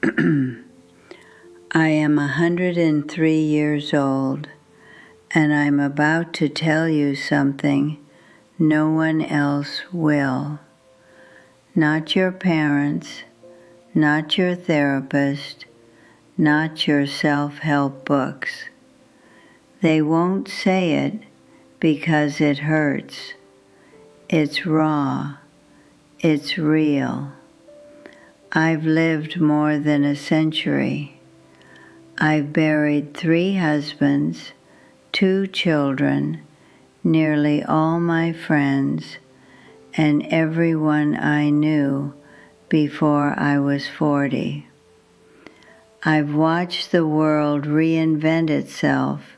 I am 103 years old, and I'm about to tell you something no one else will. Not your parents, not your therapist, not your self-help books. They won't say it because it hurts. It's raw. It's real. I've lived more than a century. I've buried 3 husbands, 2 children, nearly all my friends, and everyone I knew before I was 40. I've watched the world reinvent itself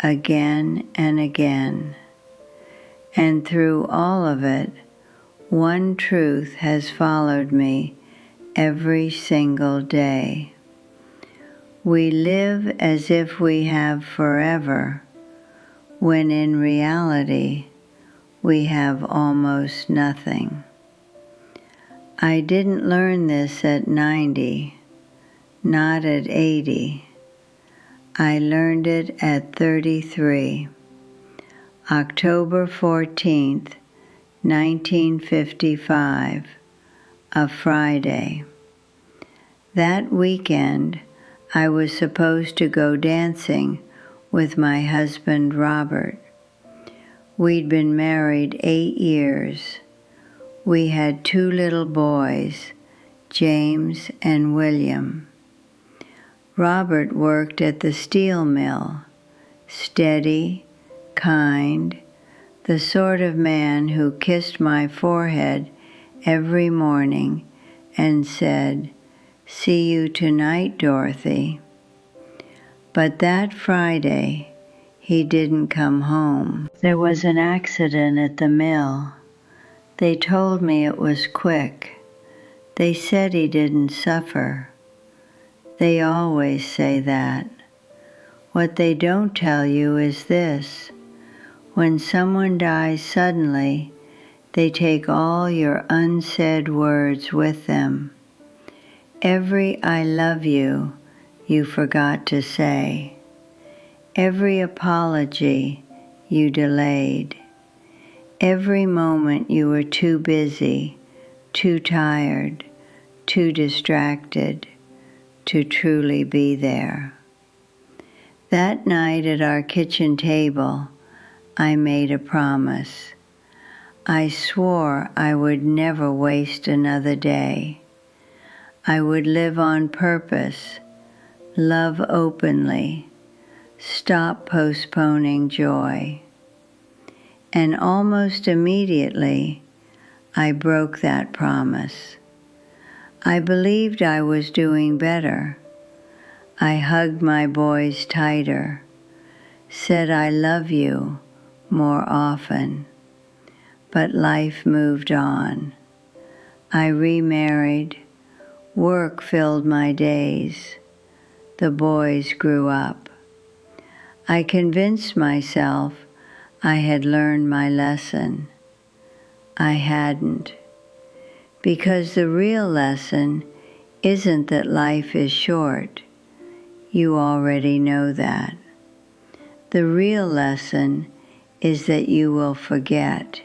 again and again. And through all of it, one truth has followed me every single day. We live as if we have forever, when in reality, we have almost nothing. I didn't learn this at 90, not at 80. I learned it at 33, October 14th, 1955, a Friday. That weekend, I was supposed to go dancing with my husband Robert. We'd been married 8 years. We had 2 little boys, James and William. Robert worked at the steel mill, steady, kind, the sort of man who kissed my forehead every morning and said, "See you tonight, Dorothy." But that Friday, he didn't come home. There was an accident at the mill. They told me it was quick. They said he didn't suffer. They always say that. What they don't tell you is this. When someone dies suddenly, they take all your unsaid words with them. Every "I love you" you forgot to say. Every apology you delayed. Every moment you were too busy, too tired, too distracted to truly be there. That night at our kitchen table, I made a promise. I swore I would never waste another day. I would live on purpose, love openly, stop postponing joy. And almost immediately, I broke that promise. I believed I was doing better. I hugged my boys tighter, said "I love you" more often. But life moved on. I remarried. Work filled my days. The boys grew up. I convinced myself I had learned my lesson. I hadn't. Because the real lesson isn't that life is short. You already know that. The real lesson is that you will forget.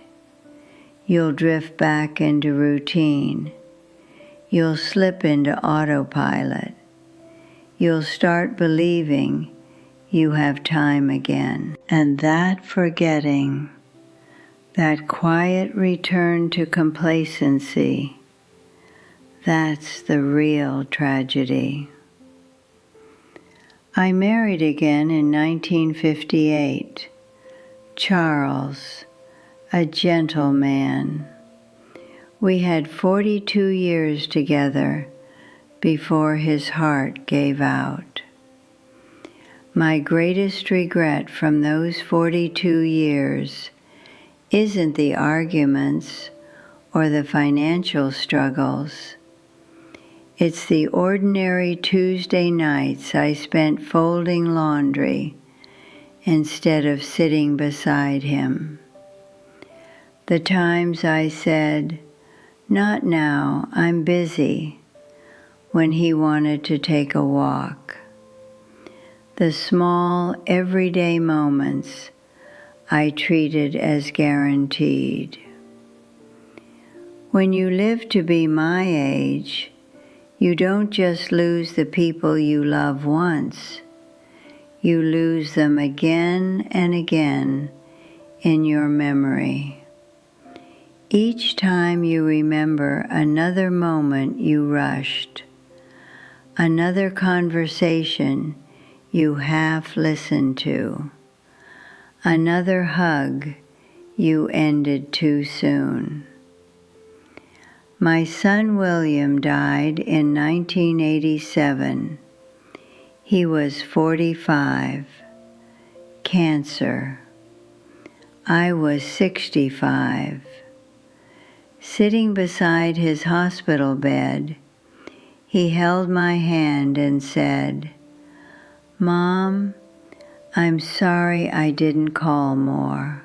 You'll drift back into routine. You'll slip into autopilot. You'll start believing you have time again. And that forgetting, that quiet return to complacency, that's the real tragedy. I married again in 1958. Charles, a gentle man. We had 42 years together before his heart gave out. My greatest regret from those 42 years isn't the arguments or the financial struggles. It's the ordinary Tuesday nights I spent folding laundry instead of sitting beside him. The times I said, "Not now, I'm busy," when he wanted to take a walk. The small, everyday moments I treated as guaranteed. When you live to be my age, you don't just lose the people you love once, you lose them again and again in your memory. Each time you remember another moment you rushed, another conversation you half listened to, another hug you ended too soon. My son William died in 1987. He was 45. Cancer. I was 65. Sitting beside his hospital bed, he held my hand and said, "Mom, I'm sorry I didn't call more."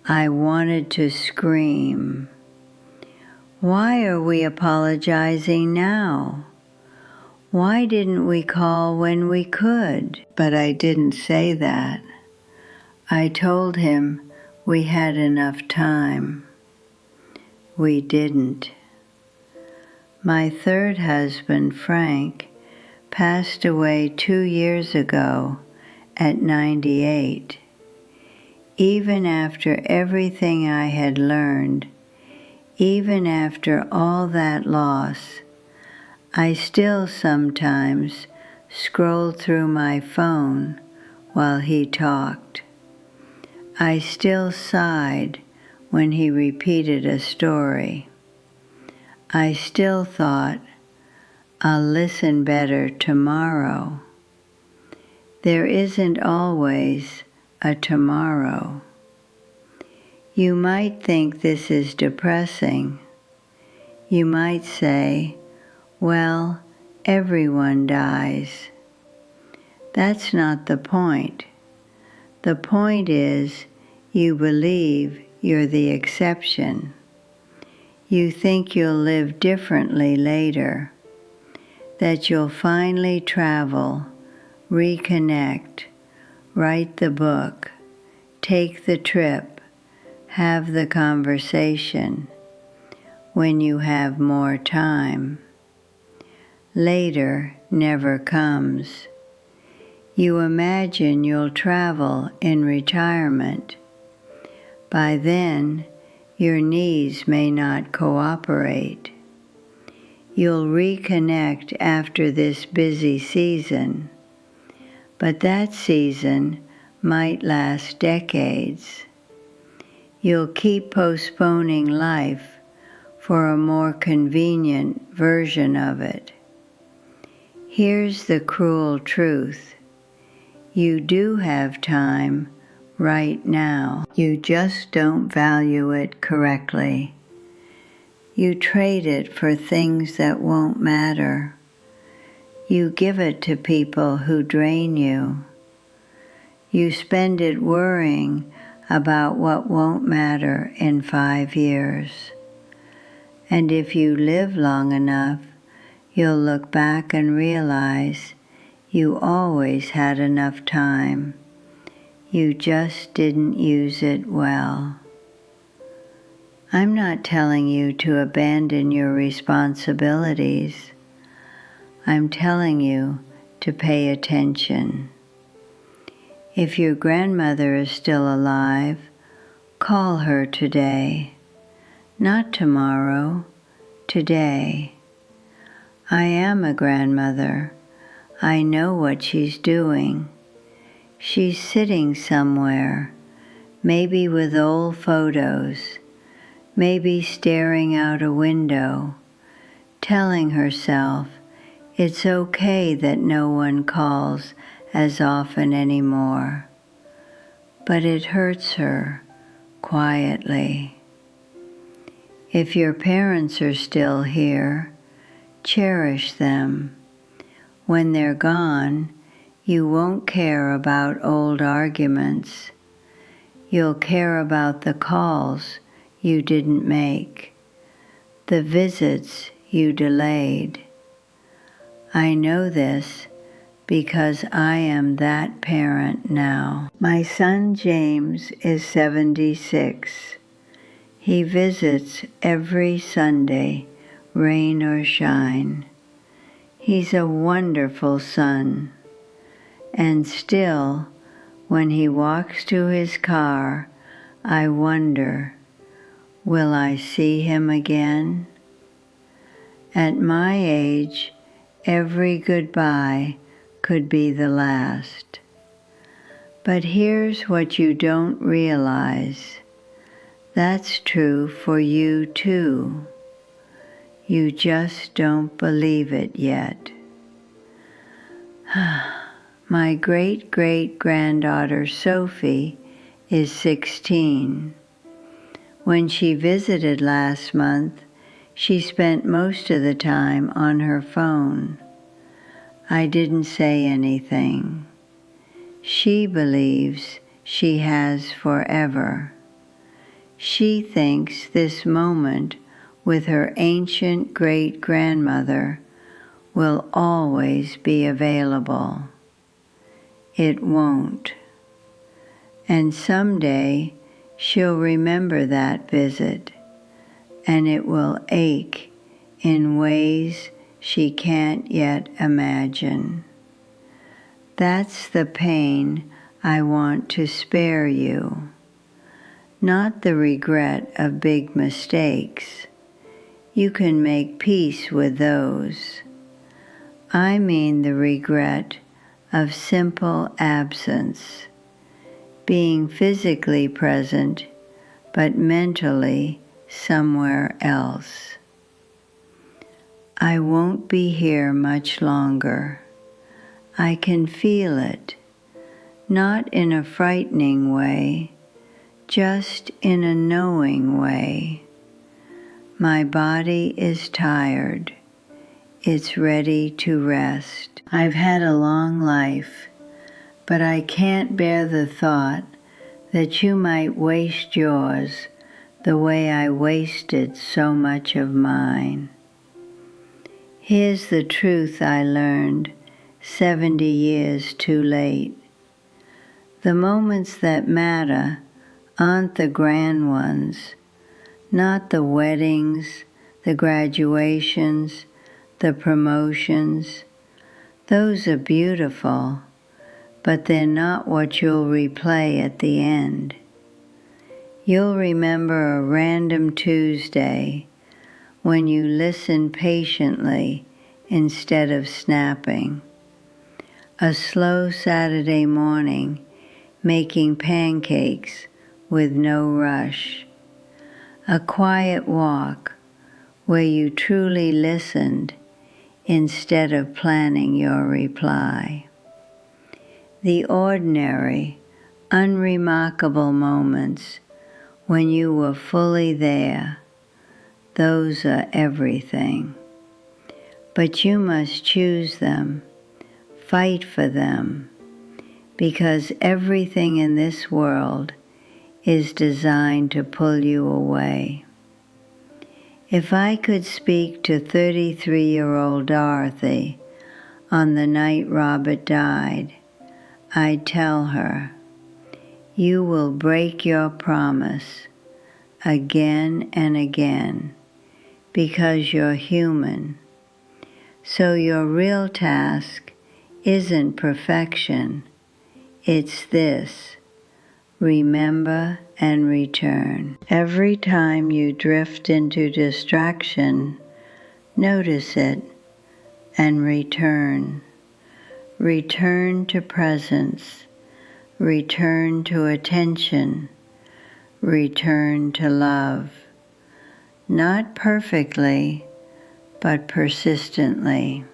I wanted to scream. Why are we apologizing now? Why didn't we call when we could? But I didn't say that. I told him we had enough time. We didn't. My third husband, Frank, passed away 2 years ago at 98. Even after everything I had learned, even after all that loss, I still sometimes scrolled through my phone while he talked. I still sighed when he repeated a story. I still thought, I'll listen better tomorrow. There isn't always a tomorrow. You might think this is depressing. You might say, well, everyone dies. That's not the point. The point is you believe you're the exception. You think you'll live differently later, that you'll finally travel, reconnect, write the book, take the trip, have the conversation when you have more time. Later never comes. You imagine you'll travel in retirement. By then, your knees may not cooperate. You'll reconnect after this busy season, but that season might last decades. You'll keep postponing life for a more convenient version of it. Here's the cruel truth. You do have time right now. You just don't value it correctly. You trade it for things that won't matter. You give it to people who drain you. You spend it worrying about what won't matter in 5 years. And if you live long enough, you'll look back and realize you always had enough time. You just didn't use it well. I'm not telling you to abandon your responsibilities. I'm telling you to pay attention. If your grandmother is still alive, call her today. Not tomorrow, today. I am a grandmother. I know what she's doing. She's sitting somewhere, maybe with old photos, maybe staring out a window, telling herself it's okay that no one calls as often anymore. But it hurts her quietly. If your parents are still here, cherish them. When they're gone, you won't care about old arguments. You'll care about the calls you didn't make, the visits you delayed, I know this because I am that parent now. My son James is 76. He visits every Sunday, rain or shine. He's a wonderful son. And still, when he walks to his car, I wonder, will I see him again? At my age, every goodbye could be the last. But here's what you don't realize. That's true for you too. You just don't believe it yet. My great-great-granddaughter Sophie is 16. When she visited last month, she spent most of the time on her phone. I didn't say anything. She believes she has forever. She thinks this moment with her ancient great-grandmother will always be available. It won't. And someday she'll remember that visit, and it will ache in ways she can't yet imagine. That's the pain I want to spare you, not the regret of big mistakes. You can make peace with those. I mean the regret of simple absence, being physically present but mentally somewhere else. I won't be here much longer. I can feel it, not in a frightening way, just in a knowing way. My body is tired. It's ready to rest. I've had a long life, but I can't bear the thought that you might waste yours the way I wasted so much of mine. Here's the truth I learned 70 years too late. The moments that matter aren't the grand ones, not the weddings, the graduations, the promotions. Those are beautiful, but they're not what you'll replay at the end. You'll remember a random Tuesday when you listen patiently instead of snapping. A slow Saturday morning making pancakes with no rush. A quiet walk where you truly listened instead of planning your reply. The ordinary, unremarkable moments when you were fully there, those are everything. But you must choose them, fight for them, because everything in this world is designed to pull you away. If I could speak to 33-year-old Dorothy on the night Robert died, I'd tell her, you will break your promise again and again because you're human. So your real task isn't perfection, it's this: remember and return. Every time you drift into distraction, notice it and return. Return to presence. Return to attention. Return to love. Not perfectly, but persistently.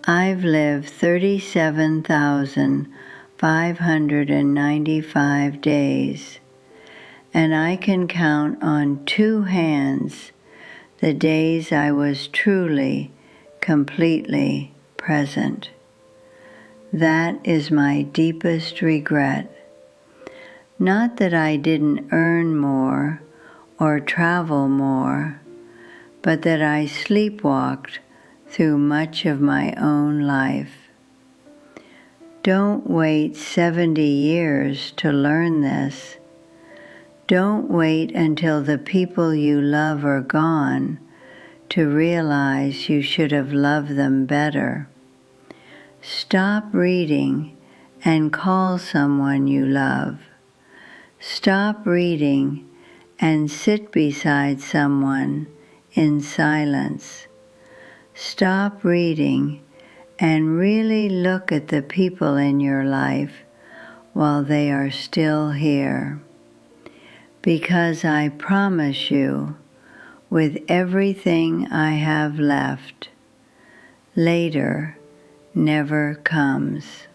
I've lived 37,595 days, and I can count on 2 hands the days I was truly, completely present. That is my deepest regret. Not that I didn't earn more or travel more, but that I sleepwalked through much of my own life. Don't wait 70 years to learn this. Don't wait until the people you love are gone to realize you should have loved them better. Stop reading and call someone you love. Stop reading and sit beside someone in silence. Stop reading and really look at the people in your life while they are still here. Because I promise you, with everything I have left, later never comes.